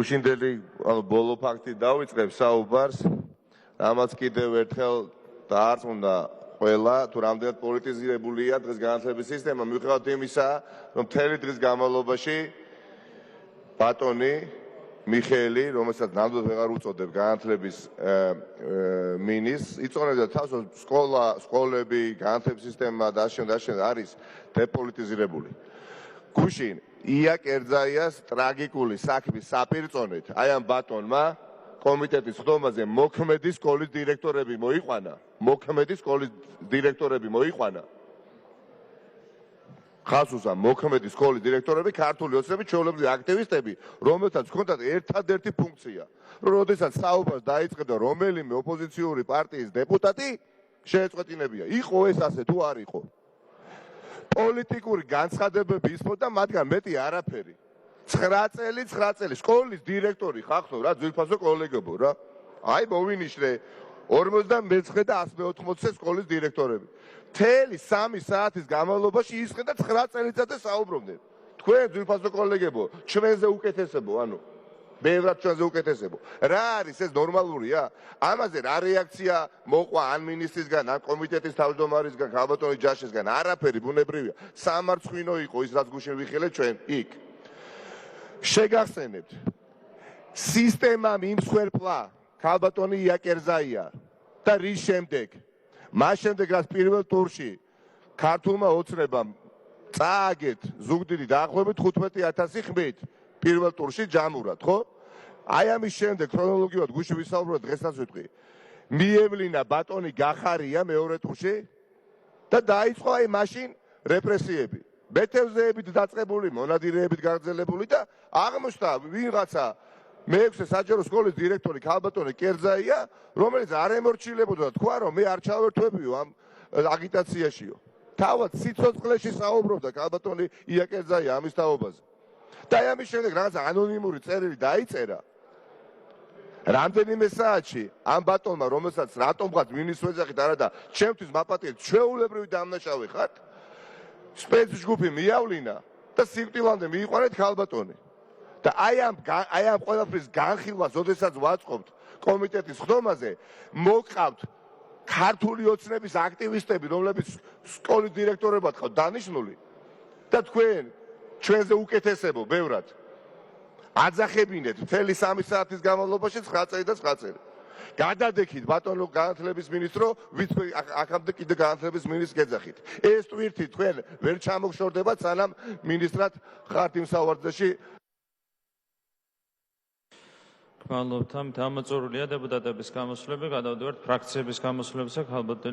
გუშინდელი ბოლო ფაქტი დავიწყებ საუბარს, რამაც კიდევ ერთხელ დაარწმუნდა ყველა, თუ რამდენად პოლიტიზირებულია დღეს განათლების სისტემა, მიუხედავად იმისა, რომ მთელი დღის განმავლობაში ბატონი მიხეილი, რომელსაც ნამდვილად ვეღარ უწოდებ განათლების მინისტრს, იწონებდა თავს, რომ სკოლები, განათლების სისტემა და ასე არის დეპოლიტიზირებული. გუშინ ია კერძაიას ტრაგიკული საქმის საპირწონეთ აი ამ ბატონმა კომიტეტის ხდომაზე მოქმედი სკოლის დირექტორები მოიყვანა. ხასუსა მოქმედი სკოლის დირექტორები, ქართული ოცნების ჩვეულებრივი აქტივისტები, რომელთაც ჰქონდათ ერთადერთი ფუნქცია, რომ როდესაც საუბარს დაიწყებდა რომელიმე ოპოზიციური პარტიის დეპუტატი, შეეწყვეტინებია. იყო ეს ასე თუ არ იყო? პოლიტიკური განცხადებები ისმოდა მათგან მეტი არაფერი. 9 წელი სკოლის დირექტორი ხახო რა ძვირფასო კოლეგებო რა. აი მოვინიშნე 49 და 180 სკოლის დირექტორები. მთელი 3 საათის განმავლობაში ისხენ და 9 წელიწადზე საუბრობდნენ. თქვენ ძვირფასო კოლეგებო, ჩვენზე უკეთესებო, ანუ ბევრად ჩვენზე უკეთესებო. რა არის ეს ნორმალურია? ამაზე რა რეაქცია მოყვა ან მინისტრისგან, ან კომიტეტის თავმჯდომარისგან, ქალბატონის ჯაშისგან? არაფერი, ბუნებრივია. სამარცხვინო იყო ის, რაც გუშინ ვიხილეთ ჩვენ იქ. შეგახსენებთ, სისტემა მიმსხვერპლა ქალბატონი ია კერძაია და რის შემდეგ? მას შემდეგ, რაც პირველ ტურში ქართულმა ოცნებამ წააგეთ ზუგდიდი დაახლოებით 15,000 ხმით პირველ ტურში ჯამურად, ხო? აი ამის შემდეგ ქრონოლოგიურად გუშინ ვისაუბროთ, დღესაც ვიტყვი. მიევლინა ბატონი გახარია მეორე ტურში და დაიწყო აი მაშინ რეპრესიები. ბეთევზეებით დაწყებული, მონადირეებით გაგრძელებული და აღმოჩნდა ვინღაცა მე-6 საჯარო სკოლის დირექტორი ქალბატონი კერძაია, რომელიც არ ემორჩილებოდა და თქვა, რომ მე არ ჩავერთვებიო ამ აგიტაციაშიო. თავად სიცოცხლეში საუბრობდა ქალბატონი ია კერძაია ამის თაობაზე. და ამის შემდეგ რაღაც ანონიმური წერილი დაიწერა. რამდენიმე საათში ამ ბატონმა, რომელსაც რატომღაც მინისტრს ეძახით არა და ჩემთვის მაპატიეთ, ჩვეულებრივი დამნაშავე ხართ, სპეცჯგუფი მიავლინა და სიკვდილამდე მიიყვანეთ ქალბატონი. და აი ამ ყველაფრის განხილვას, ოდესაც ვაწყობთ კომიტეტის ხდომაზე, მოყავთ ქართული ოცნების აქტივისტები, რომლებიც სკოლის დირექტორებად ხართ დანიშნული და თქვენ ჩვენზე უკეთესებო ბევრად. აძახებინეთ მთელი 3 საათის განმავლობაში 9 წელი და 9 წელი. გადადექით ბატონო განათლების მინისტრო, ვით აქამდე კიდე განათლების მინისტრს გეძახით. ეს ტვირთი თქვენ ვერ ჩამოგშორდებათ, სანამ მინისტრად ხართ იმ სავარძეში. გმადლობთ, ამით ამოწურულია დეპუტატების გამოსვლები, გადავდივართ ფრაქციების გამოსვლებისა, ქალბატონი